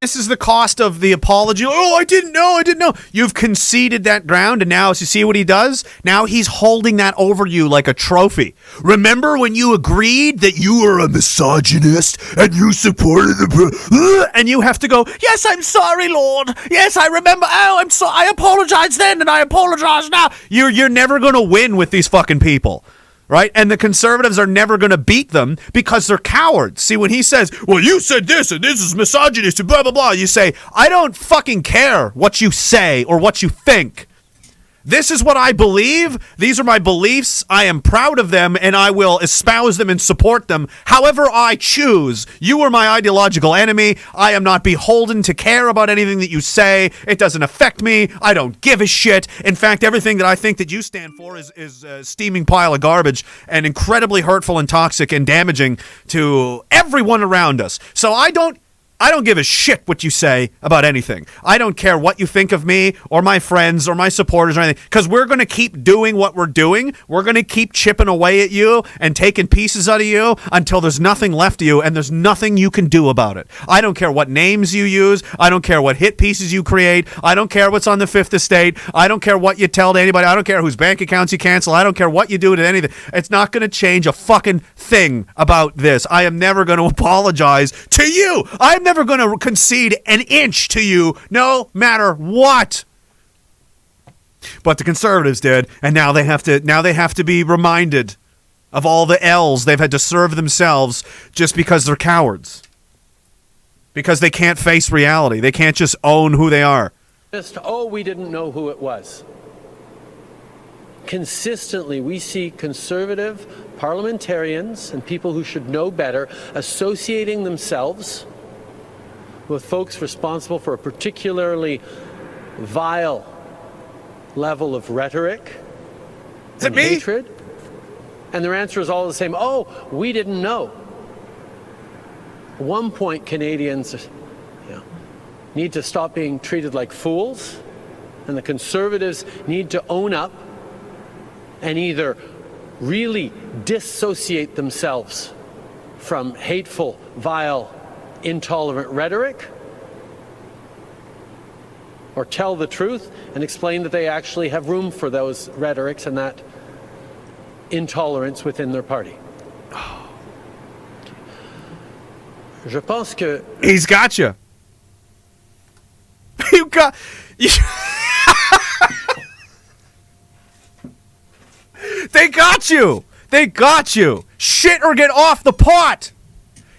This is the cost of the apology. Oh, I didn't know. You've conceded that ground, and now, as you see what he does, now he's holding that over you like a trophy. Remember when you agreed that you were a misogynist and you supported the... And you have to go, yes, I'm sorry, Lord. Yes, I remember. Oh, I'm sorry. I apologize then, and I apologize now. You're never going to win with these fucking people. Right? And the conservatives are never going to beat them because they're cowards. See, when he says, well, you said this and this is misogynist and blah, blah, blah, you say, I don't fucking care what you say or what you think. This is what I believe. These are my beliefs. I am proud of them, and I will espouse them and support them however I choose. You are my ideological enemy. I am not beholden to care about anything that you say. It doesn't affect me. I don't give a shit. In fact, everything that I think that you stand for is a steaming pile of garbage and incredibly hurtful and toxic and damaging to everyone around us. So I don't give a shit what you say about anything. I don't care what you think of me or my friends or my supporters or anything, because we're going to keep doing what we're doing. We're going to keep chipping away at you and taking pieces out of you until there's nothing left of you and there's nothing you can do about it. I don't care what names you use. I don't care what hit pieces you create. I don't care what's on the Fifth Estate. I don't care what you tell to anybody. I don't care whose bank accounts you cancel. I don't care what you do to anything. It's not going to change a fucking thing about this. I am never going to apologize to you. I'm never going to concede an inch to you, no matter what. But the conservatives did, and now they have to be reminded of all the L's they've had to serve themselves just because they're cowards. Because they can't face reality. They can't just own who they are. We didn't know who it was. Consistently, we see conservative parliamentarians and people who should know better associating themselves with folks responsible for a particularly vile level of rhetoric and hatred. And their answer is all the same. Oh, we didn't know. At one point, Canadians need to stop being treated like fools, and the Conservatives need to own up and either really dissociate themselves from hateful, vile, intolerant rhetoric, or tell the truth and explain that they actually have room for those rhetorics and that intolerance within their party. Je pense que he's got you. You got you. They got you. They got you. Shit or get off the pot.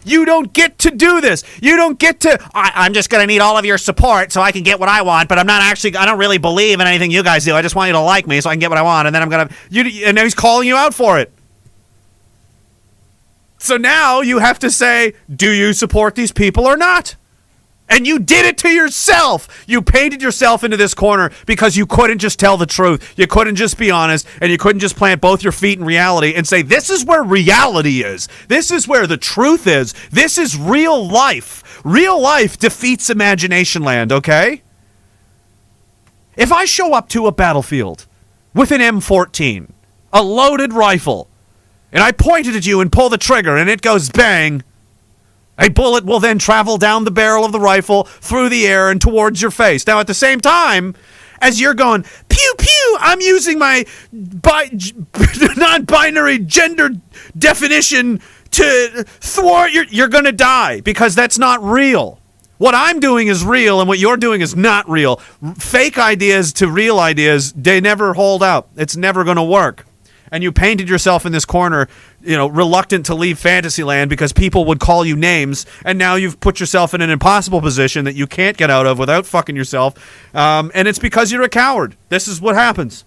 You don't get to do this. You don't get to, I'm just going to need all of your support so I can get what I want, but I don't really believe in anything you guys do. I just want you to like me so I can get what I want, and then I'm going to, and now he's calling you out for it. So now you have to say, do you support these people or not? And you did it to yourself. You painted yourself into this corner because you couldn't just tell the truth. You couldn't just be honest, and you couldn't just plant both your feet in reality and say, this is where reality is. This is where the truth is. This is real life. Real life defeats imagination land, okay? If I show up to a battlefield with an M14, a loaded rifle, and I point it at you and pull the trigger and it goes bang, a bullet will then travel down the barrel of the rifle, through the air, and towards your face. Now, at the same time, as you're going, pew, pew, I'm using my non-binary gender definition to thwart you're going to die, because that's not real. What I'm doing is real, and what you're doing is not real. Fake ideas to real ideas, they never hold out. It's never going to work. And you painted yourself in this corner, reluctant to leave Fantasyland because people would call you names, and now you've put yourself in an impossible position that you can't get out of without fucking yourself, and it's because you're a coward. This is what happens.